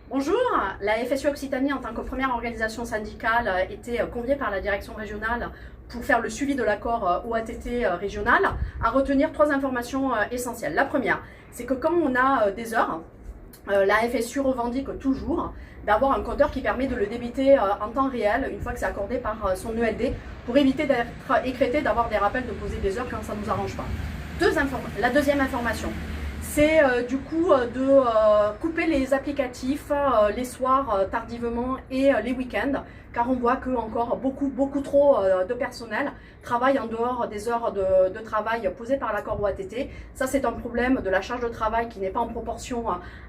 Bonjour, la FSU Occitanie en tant que première organisation syndicale était conviée par la direction régionale pour faire le suivi de l'accord OATT régional à retenir trois informations essentielles. La première, c'est que quand on a des heures, la FSU revendique toujours d'avoir un compteur qui permet de le débiter en temps réel une fois que c'est accordé par son ELD pour éviter d'être écrété, d'avoir des rappels de poser des heures quand ça ne nous arrange pas. La deuxième information, c'est du coup de couper les applicatifs les soirs tardivement et les week-ends, car on voit que encore beaucoup trop de personnel travaille en dehors des heures de travail posées par l'accord OATT. Ça, c'est un problème de la charge de travail qui n'est pas en proportion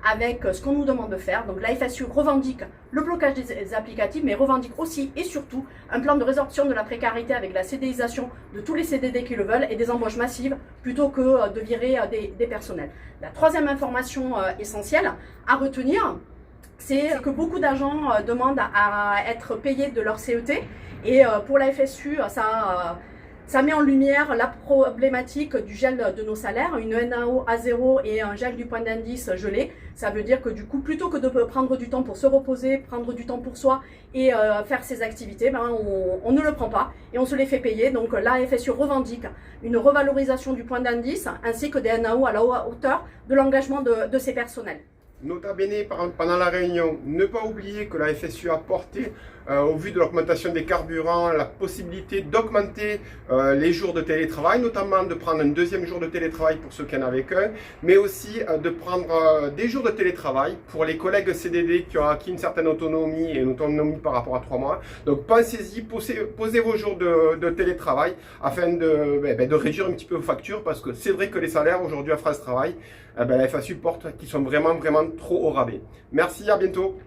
avec ce qu'on nous demande de faire. Donc la FSU revendique le blocage des applicatifs, mais revendique aussi et surtout un plan de résorption de la précarité avec la CDIsation de tous les CDD qui le veulent et des embauches massives plutôt que de virer des personnels. La troisième information essentielle à retenir, c'est que beaucoup d'agents demandent à être payés de leur CET et pour la FSU, ça met en lumière la problématique du gel de nos salaires, une NAO à zéro et un gel du point d'indice gelé. Ça veut dire que du coup, plutôt que de prendre du temps pour se reposer, prendre du temps pour soi et faire ses activités, on ne le prend pas et on se les fait payer. Donc la FSU revendique une revalorisation du point d'indice ainsi que des NAO à la hauteur de l'engagement de ces personnels. Nota bene, pendant la réunion, ne pas oublier que la FSU a porté, au vu de l'augmentation des carburants, la possibilité d'augmenter les jours de télétravail, notamment de prendre un deuxième jour de télétravail pour ceux qui en avaient qu'un, mais aussi de prendre des jours de télétravail pour les collègues CDD qui ont acquis une certaine autonomie et une autonomie par rapport à 3 mois. Donc pensez-y, posez vos jours de télétravail afin de réduire un petit peu vos factures, parce que c'est vrai que les salaires aujourd'hui à France Travail, la FSU porte qui sont vraiment trop au rabais. Merci, à bientôt.